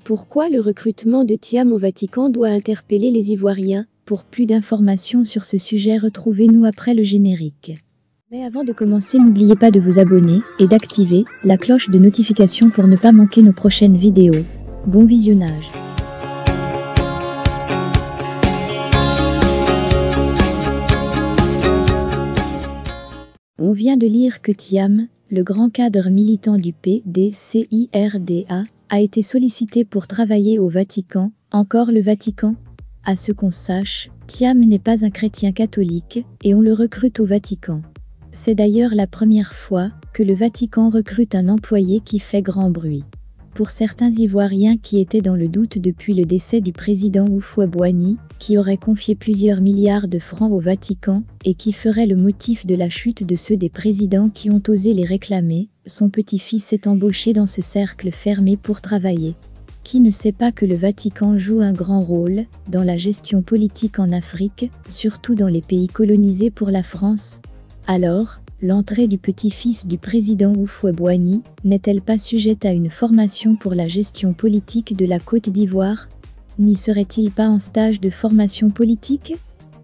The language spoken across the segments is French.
Pourquoi le recrutement de Thiam au Vatican doit interpeller les Ivoiriens? Pour plus d'informations sur ce sujet, retrouvez-nous après le générique. Mais avant de commencer, n'oubliez pas de vous abonner et d'activer la cloche de notification pour ne pas manquer nos prochaines vidéos. Bon visionnage. On vient de lire que Thiam, le grand cadre militant du PDCIRDA, a été sollicité pour travailler au Vatican. Encore le Vatican? À ce qu'on sache, Thiam n'est pas un chrétien catholique et on le recrute au Vatican. C'est d'ailleurs la première fois que le Vatican recrute un employé qui fait grand bruit. Pour certains Ivoiriens qui étaient dans le doute depuis le décès du président Houphouët-Boigny, qui aurait confié plusieurs milliards de francs au Vatican et qui ferait le motif de la chute de ceux des présidents qui ont osé les réclamer, son petit-fils est embauché dans ce cercle fermé pour travailler. Qui ne sait pas que le Vatican joue un grand rôle dans la gestion politique en Afrique, surtout dans les pays colonisés pour la France? Alors, l'entrée du petit-fils du président Houphouët-Boigny n'est-elle pas sujette à une formation pour la gestion politique de la Côte d'Ivoire? N'y serait-il pas en stage de formation politique?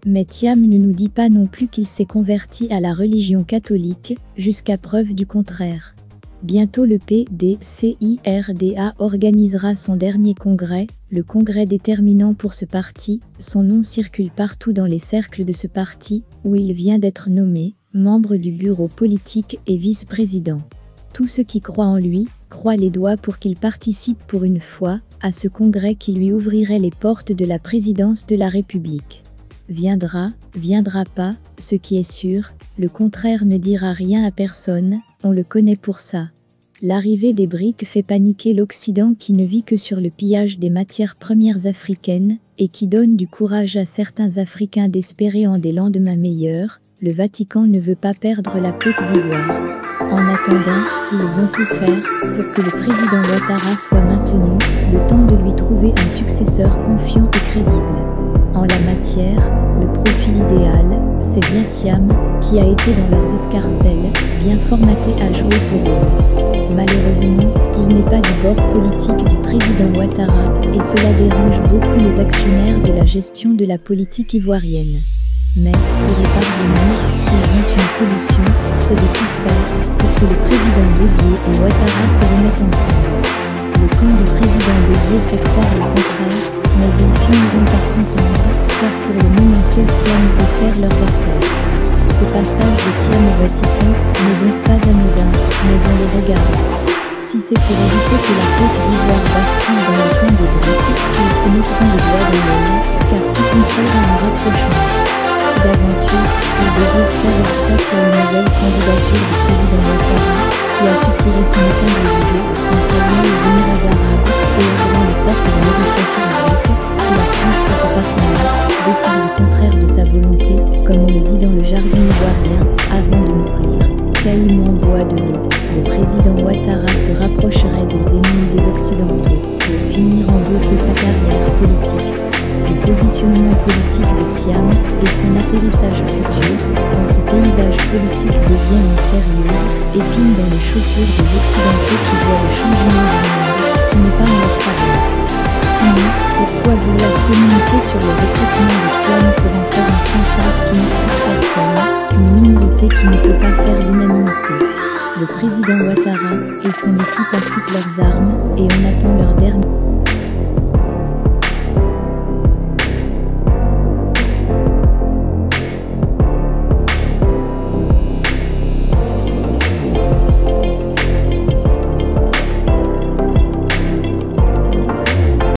Mais Thiam ne nous dit pas non plus qu'il s'est converti à la religion catholique, jusqu'à preuve du contraire. Bientôt le PDCIRDA organisera son dernier congrès, le congrès déterminant pour ce parti. Son nom circule partout dans les cercles de ce parti, où il vient d'être nommé membre du bureau politique et vice-président. Tous ceux qui croient en lui croient les doigts pour qu'il participe pour une fois à ce congrès qui lui ouvrirait les portes de la présidence de la République. Viendra pas, ce qui est sûr, le contraire ne dira rien à personne, on le connaît pour ça. L'arrivée des BRICS fait paniquer l'Occident qui ne vit que sur le pillage des matières premières africaines et qui donne du courage à certains Africains d'espérer en des lendemains meilleurs. Le Vatican ne veut pas perdre la Côte d'Ivoire. En attendant, ils vont tout faire pour que le président Ouattara soit maintenu, le temps de lui trouver un successeur confiant et crédible. En la matière, le profil idéal, c'est bien Thiam, qui a été dans leurs escarcelles, bien formaté à jouer ce rôle. Malheureusement, il n'est pas du bord politique du président Ouattara, et cela dérange beaucoup les actionnaires de la gestion de la politique ivoirienne. Mais, pour y parvenir, ils ont une solution, c'est de tout faire pour que le président Bédié et Ouattara se remettent ensemble. Le camp du président Bédié fait croire le contraire, mais ils finiront par s'entendre, car pour le moment seul Thiam peut faire leurs affaires. Ce passage de Thiam au Vatican n'est donc pas anodin, mais on le regarde. Si c'est pour éviter que la Côte d'Ivoire bascule dans le camp des BRICS, ils se mettront le doigt dans l'œil, car tout comptera en rapprochement. D'aventure, ils désirent faire obstacle à une nouvelle candidature du président Ouattara, qui a su tirer son épingle du jeu en saluant les Émirats arabes et ouvrant les portes de négociations avec. Si la France et ses partenaires décident du contraire de sa volonté, comme on le dit dans le jargon ivoirien, avant de mourir, caïman boit de l'eau, le président Ouattara se rapprocherait des ennemis des Occidentaux pour finir en beauté sa carrière politique. Le positionnement politique de Thiam et son atterrissage futur dans ce paysage politique devient une sérieuse épine dans les chaussures des Occidentaux qui voient le changement du monde, qui n'est pas en leur faveur. Sinon, pourquoi vouloir communiquer sur le recrutement de Thiam pour en faire un fanfare qui n'excite personne, qu'une minorité qui ne peut pas faire l'unanimité? Le président Ouattara et son équipe affûtent leurs armes et on attend leur dernier